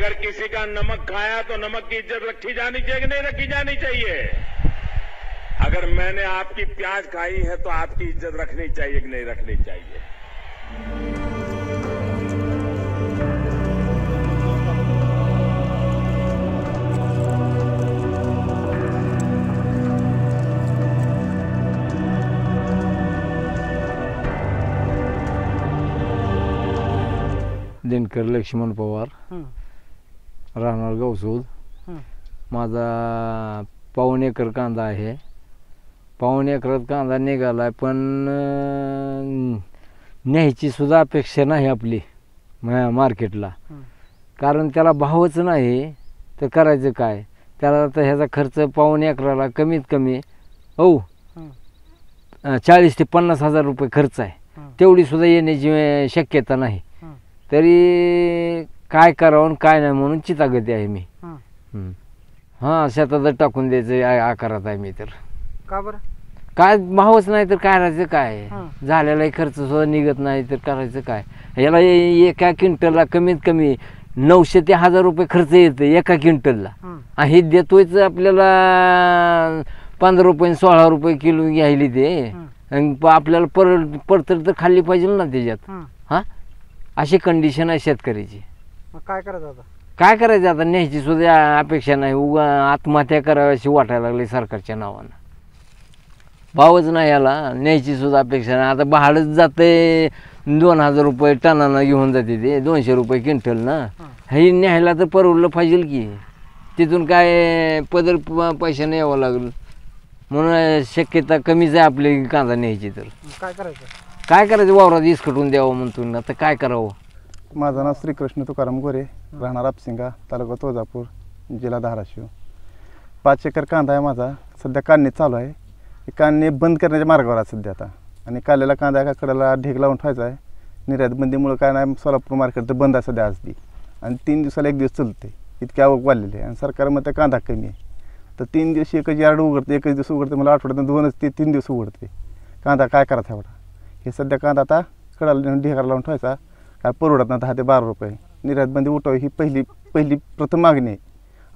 अगर किसी का नमक खाया तो नमक की इज्जत रखी जानी चाहिए कि नहीं रखी जानी चाहिए? अगर मैंने आपकी प्याज खाई है तो आपकी इज्जत रखनी चाहिए कि नहीं रखनी चाहिए? दिनकर लक्ष्मण पवार, राहणार गौसूद. माझा 1.25 एकर कांदा आहे. 1.25 एकरात कांदा निघाला, पण न्यायची सुद्धा अपेक्षा नाही आपली मार्केटला. कारण त्याला भावच नाही तर करायचं काय? त्याला तर ह्याचा खर्च 1.25 एकराला कमीत कमी 40 ते 50 हजार रुपये खर्च आहे. तेवढी सुद्धा येण्याची शक्यता नाही. तरी काय करावं काय नाही म्हणून चितागती आहे मी. हां, शेतात टाकून द्यायचं आकारात आहे मी. तर का बरं? काय भावच नाही तर करायचं काय? झालेला खर्च सुद्धा निघत नाही तर करायचं काय? याला एका क्विंटलला कमीत कमी 900 ते 1000 रुपये खर्च येतो एका क्विंटलला. हे देतोयच आपल्याला 15 रुपये 16 रुपये किलो घ्यायली ते. आपल्याला पडतर तर खाल्ली पाहिजे ना त्याच्यात. हां, अशी कंडिशन आहे शेतकऱ्याची. काय करायचं आता? काय करायचं आता? न्यायची सुद्धा अपेक्षा नाही. उगा आत्महत्या करावी अशी वाटायला लागली सरकारच्या नावानं. भावच नाही याला, न्यायची सुद्धा अपेक्षा नाही. आता भाडंच जाते 2000 रुपये टनानं घेऊन जाते ते, 200 रुपये क्विंटलनं. हे न्यायला तर परवडलं पाहिजे की. तिथून काय पदर पैशाने यावं लागलं म्हणून शक्यता कमीच आहे आपली कांदा न्यायची. तर काय करायचं? काय करायचं? वावरात इसकटून द्यावं म्हणतो ना, तर काय करावं? माझं नाव श्रीकृष्ण तुकाराम गोरे, राहणार आपसिंगा, तालुका तुळजापूर, जिल्हा धाराशिव. 5 एकर कांदा आहे माझा. सध्या काढणी चालू आहे. काढणी बंद करण्याच्या मार्गावर आहे सध्या आता. आणि काढलेला कांदा एका कडेला ढेग लावून ठेवायचा आहे. निर्यात बंदीमुळे काय नाही, सोलापूर मार्केट तर बंद आहे सध्या आज बी. आणि 3 दिवसाला 1 दिवस चालते, इतकी आवक वाढलेली आहे. आणि सरकारमध्ये कांदा कमी आहे. तर 3 दिवशी एकच यार्ड उघडते, एकच दिवस उघडते. मला आठवड्यातून 2 ते 3 दिवस उघडते. कांदा काय करायचा एवढा? हे सध्या कांदा आता कडाला ढेगाला लावून ठेवायचा. काय परवडत ना 10 ते 12 रुपये. निर्यात बंदी उठवावी ही पहिली प्रथम मागणी आहे.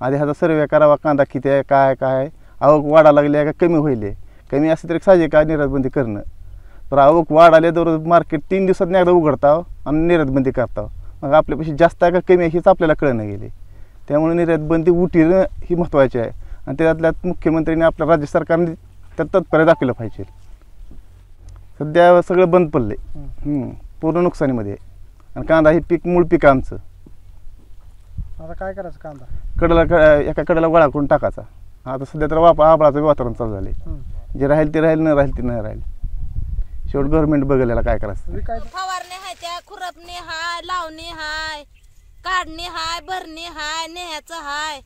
आधी ह्याचा सर्वे करावा, कांदा किती आहे, काय काय आवक वाढा लागली आहे का कमी होईल. कमी असं तरी साहजिक आहे निर्यात बंदी करणं. पण आवक वाढ दररोज मार्केट 3 दिवसात एकदा उघडताव आणि निर्यात बंदी करताव. मग आपल्यापाशी जास्त आहे का कमी आहे हेच आपल्याला कळणं गेले. त्यामुळे निर्यात बंदी उठणं ही महत्त्वाची आहे. आणि त्यातल्यात मुख्यमंत्र्यांनी आपल्या राज्य सरकारने त्यात तत्पर दाखवलं पाहिजे. सध्या सगळं बंद पडले, पूर्ण नुकसानीमध्ये. आणि कांदा हे पीक मूळ पीक आमचं. आता काय करायचं? कांदा एका कडेला गोळा करून टाकायचा. आता सध्या तर आभाळाचं वातावरण चालू झाले. जे राहील ते राहील, न राहील ते नाही राहील. शेवट गव्हर्नमेंट बघेल याला काय करायचं. फवारणी हाय, त्या खुरपणी हाय, लावणी हाय, काढणी हाय, भरणी हाय, नेह्याचं हाय.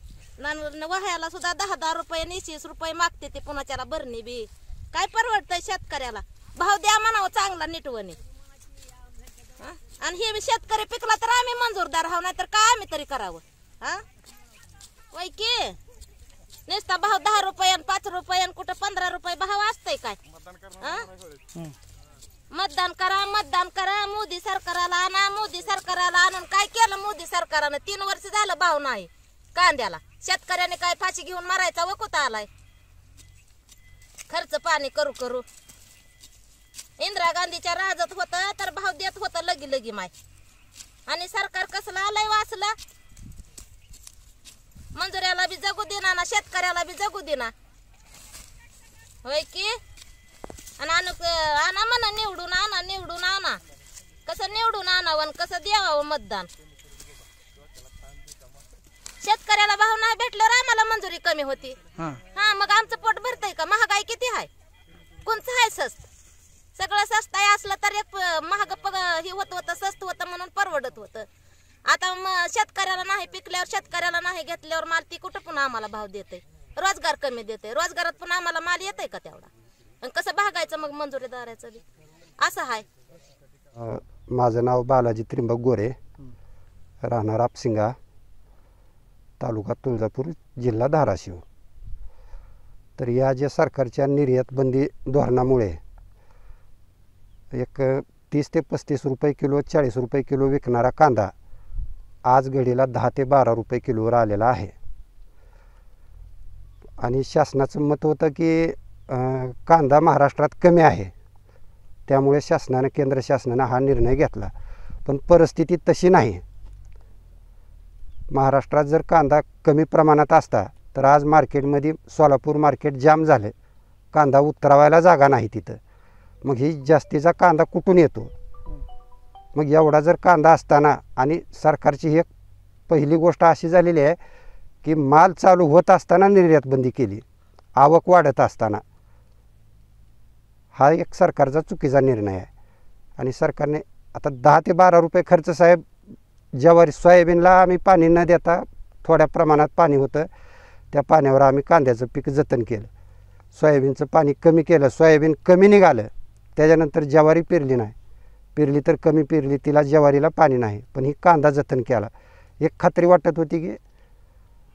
वह्याला सुद्धा 10-10 रुपये 20 रुपये मागते ते. पुन्हा त्याला भरणी बी काय परवडतंय शेतकऱ्याला? भाव द्या म्हणावं चांगला नीटवणी. आणि हे शेतकरी पिकला तर आम्ही मंजूरदार आहो, नाही तर काय आम्ही तरी करावं? वय की नुसता भाव 10 रुपये 5 रुपये कुठं 15 रुपये भाव असतंय काय? मतदान करा, मोदी सरकारला आणा, मोदी सरकारला आणून काय केलं मोदी सरकारनं? 3 वर्ष झालं भाव नाही कांद्याला. शेतकऱ्याने काय फाशी घेऊन मारायचा वकुत आलाय? खर्च पाणी करू करू. इंदिरा गांधीच्या राजत होतं तर भाव देत होतं लगी माय. आणि सरकार कसलं आलंय वाचलं? मंजुऱ्याला बी जगू देना ना, शेतकऱ्याला बी जगू देना. होय की? आणि आणा म्हणा निवडून आणा. कसं निवडून आणावं, कसं द्यावं मतदान? शेतकऱ्याला भाव नाही भेटल्यावर आम्हाला मंजुरी कमी होती. हा, मग आमचं पोट भरतंय का? महागाई किती आहे? कोणचं आहे स्वस्त? सगळं स्वस्त आहे असलं तर एक महाग हे होतं स्वस्त होतं म्हणून परवडत होतं. आता शेतकऱ्याला नाही पिकल्यावर, शेतकऱ्याला नाही घेतल्यावर माल ती कुठं पुन्हा आम्हाला भाव देते? रोजगार कमी देते. रोजगारात पुन्हा आम्हाला माल येतंय का तेवढा? आणि कसं भागायचं मग मंजुरीदाराचं बी? असं आहे. माझं नाव बालाजी त्रिंबक गोरे, राहणार आपसिंगा, तालुका तुळजापूर, जिल्हा धाराशिव. तर या ज्या सरकारच्या निर्यात बंदी धोरणामुळे एक 30 ते 35 रुपये किलो, 40 रुपये किलो विकणारा कांदा आज घडीला 10 ते 12 रुपये किलोवर आलेला आहे. आणि शासनाचं मत होतं की कांदा महाराष्ट्रात कमी आहे, त्यामुळे केंद्र शासनानं हा निर्णय घेतला. पण परिस्थिती तशी नाही. महाराष्ट्रात जर कांदा कमी प्रमाणात असता तर आज मार्केटमध्ये सोलापूर मार्केट जाम झालं, कांदा उतरवायला जागा नाही तिथं. मग ही जास्तीचा कांदा कुठून येतो? मग एवढा जर कांदा असताना आणि सरकारची एक पहिली गोष्ट अशी झालेली आहे की माल चालू होत असताना निर्यात बंदी केली, आवक वाढत असताना. हा एक सरकारचा चुकीचा निर्णय आहे. आणि सरकारने आता 10 ते 12 रुपये खर्च साहेब, ज्वारी सोयाबीनला आम्ही पाणी न देता थोड्या प्रमाणात पाणी होतं, त्या पाण्यावर आम्ही कांद्याचं पीक जतन केलं. सोयाबीनचं पाणी कमी केलं, सोयाबीन कमी निघालं, त्याच्यानंतर ज्वारी पेरली नाही. पेरली तर कमी पेरली, तिला ज्वारीला पाणी नाही, पण ही कांदा जतन केला. एक खात्री वाटत होती की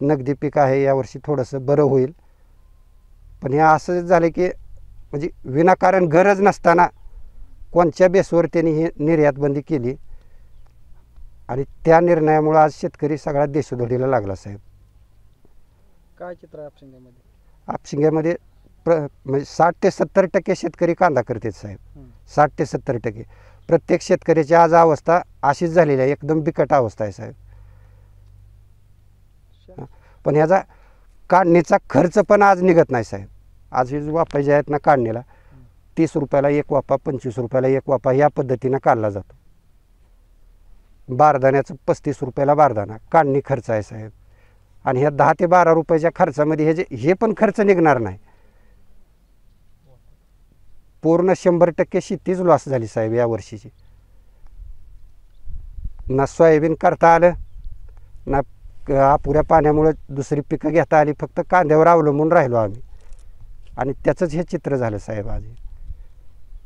नगदी पीक आहे, यावर्षी थोडंसं बरं होईल. पण हे असं झालं की म्हणजे विनाकारण गरज नसताना कोणत्या बेसवर त्यांनी ही निर्यात बंदी केली. आणि त्या निर्णयामुळे आज शेतकरी सगळा देशोधडीला लागला साहेब. काय चित्र आहे आपशिंग्यामध्ये? आपशिंग्यामध्ये म्हणजे 60 ते 70% शेतकरी कांदा करतात साहेब. 60 ते 70%. प्रत्येक शेतकऱ्याची आज अवस्था अशीच झालेली आहे, एकदम बिकट अवस्था आहे साहेब. पण ह्याचा काढणीचा खर्च पण आज निघत नाही साहेब. आज हे वाफा जे आहेत ना काढणीला, 30 रुपयाला एक वाफा, 25 रुपयाला एक वाफा या पद्धतीनं काढला जातो. बारदाण्याचं 35 रुपयाला बारदाना काढणी खर्च आहे साहेब. आणि ह्या 10 ते 12 रुपयाच्या खर्चामध्ये हे पण खर्च निघणार नाही. पूर्ण 100% शेतीच लॉस झाली साहेब या वर्षीची. ना सोयाबीन करता आलं, ना अपुऱ्या पाण्यामुळे दुसरी पिकं घेता आली, फक्त कांद्यावर अवलंबून राहिलो आम्ही. आणि त्याचंच हे चित्र झालं साहेब आज.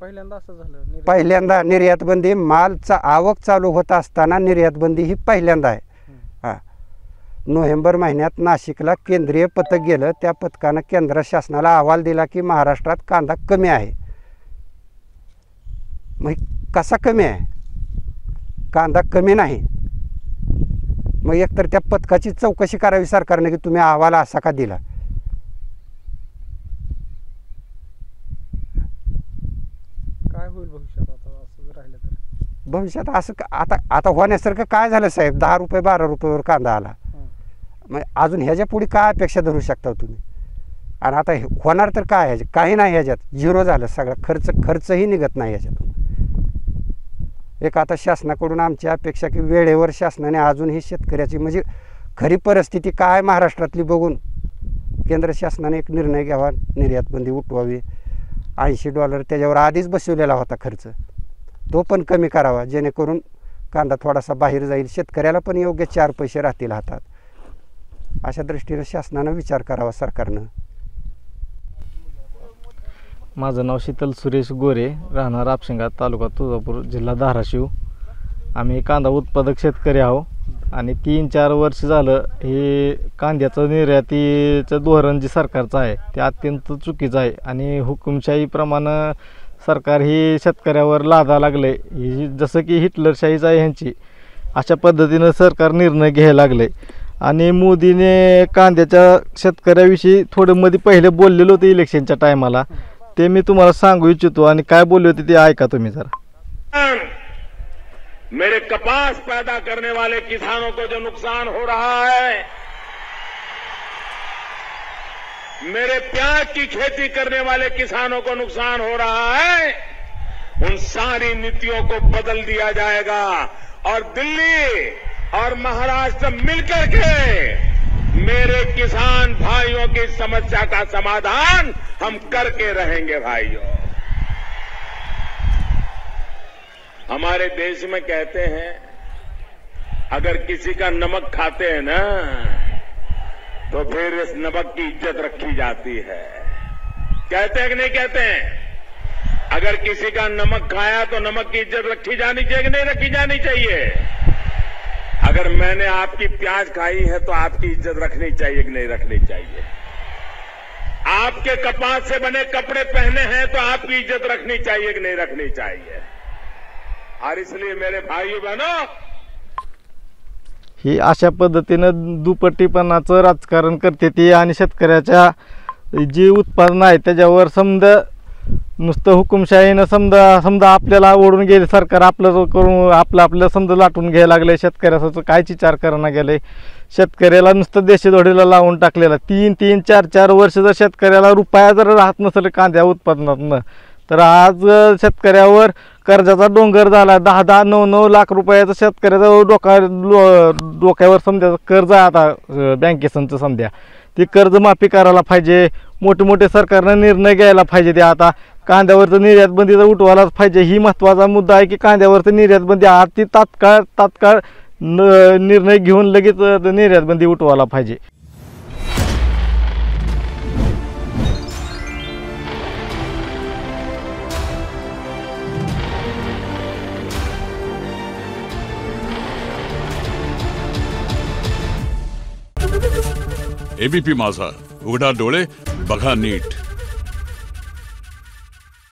पहिल्यांदा असं झालं? पहिल्यांदा निर्यात बंदी, मालचा आवक चालू होत असताना निर्यात बंदी ही पहिल्यांदा आहे. हां, नोव्हेंबर महिन्यात नाशिकला केंद्रीय पथक गेलं, त्या पथकानं केंद्र शासनाला अहवाल दिला की महाराष्ट्रात कांदा कमी आहे. मग कसा कमी आहे? कांदा कमी नाही. मग एकतर त्या पथकाची चौकशी करावी सरकारने की तुम्ही अहवाल असा का दिला. काय होईल भविष्यात आता असं जर राहिलं तर? भविष्यात असं आता होण्यासारखं काय झालं साहेब? 10 रुपये 12 रुपयावर कांदा आला. मग अजून ह्याच्या पुढे काय अपेक्षा धरू शकता तुम्ही? आणि आता होणार तर काय ह्याच्यात? काही नाही, ह्याच्यात झिरो झालं सगळं. खर्चही निघत नाही ह्याच्यातून. एक आता शासनाकडून आमची अपेक्षा की वेळेवर शासनाने अजूनही शेतकऱ्याची म्हणजे खरी परिस्थिती काय महाराष्ट्रातली बघून केंद्र शासनाने एक निर्णय घ्यावा, निर्यात बंदी उठवावी. $80 त्याच्यावर आधीच बसवलेला होता खर्च, तो पण कमी करावा, जेणेकरून कांदा थोडासा बाहेर जाईल, शेतकऱ्याला पण योग्य 4 पैसे राहतील हातात. अशा दृष्टीनं शासनानं विचार करावा सरकारनं. माझं नाव शीतल सुरेश गोरे, राहणार आपशिंगा, तालुका तुळजापूर, जिल्हा धाराशिव. आम्ही कांदा उत्पादक शेतकरी आहोत. आणि 3-4 वर्ष झालं हे कांद्याचं निर्यातीचं धोरण जे सरकारचं आहे ते अत्यंत चुकीचं आहे. आणि हुकुमशाहीप्रमाणे सरकार ही शेतकऱ्यावर लादा लागले, ही जसं की हिटलरशाहीच आहे ह्यांची, अशा पद्धतीनं सरकार निर्णय घ्यायला लागले. आणि मोदीने कांद्याच्या शेतकऱ्याविषयी थोडं मध्ये पहिले बोललेलं होतं इलेक्शनच्या टायमाला, ते मी तुम्हाला सांगू इच्छितो. आणि काय बोलले होते ते ऐका तुम्ही जरा. मेरे कपास पैदा करने वाले किसानों को जो नुकसान हो रहा है, मेरे प्याज की खेती करने वाले किसानों को नुकसान हो रहा है, उन सारी नीतियों को बदल दिया जाएगा. और दिल्ली और महाराष्ट्र मिलकर के मेरे किसान भाइयों की समस्या का समाधान हम करके रहेंगे भाइयों. हमारे देश में कहते हैं अगर किसी का नमक खाते हैं ना तो फिर इस नमक की इज्जत रखी जाती है. कहते हैं कि नहीं कहते हैं? अगर किसी का नमक खाया तो नमक की इज्जत रखी जानी चाहिए कि नहीं रखी जानी चाहिए? अगर मैंने आपकी प्याज खाई है तो आपकी इज्जत रखनी चाहिए कि नहीं रखनी चाहिए? आपके कपास से बने कपड़े पहने हैं तो आपकी इज्जत रखनी चाहिए कि नहीं रखनी चाहिए? और इसलिए मेरे भाइयों बहनों, ही अशा पद्धतीनं दुपट्टीपणाचं राजकारण करते ती आणि शेतकऱ्याच्या जी उत्पादन आहे त्याच्यावर समजा नुसतं हुकुमशाहीनं समजा आपल्याला ओढून गेले, सरकार आपलं करून आपलं समजा लाटून घ्यायला लागले, शेतकऱ्याचं कायच विचार करणं गेले. शेतकऱ्याला नुसतं देशोधडीला लावून टाकलेलं. 3-3, 4-4 वर्ष जर शेतकऱ्याला रुपया जर राहत नसेल कांद्या उत्पादनातनं, तर आज शेतकऱ्यावर कर्जाचा डोंगर झाला. 10-10, 9-9 लाख रुपयाचं शेतकऱ्याचा डोक्यावर समजा कर्ज आहे आता बँकेसंच समजा. ती कर्जमाफी करायला पाहिजे. मोठे मोठे सरकारनं निर्णय घ्यायला पाहिजे. ते आता कांद्यावरचं निर्यात बंदी तर उठवायलाच पाहिजे. ही महत्त्वाचा मुद्दा आहे की कांद्यावरचं निर्यात बंदी ती तात्काळ निर्णय घेऊन लगेच निर्यात बंदी उठवायला पाहिजे. एबीपी माझा, उघडा डोळे बघा नीट.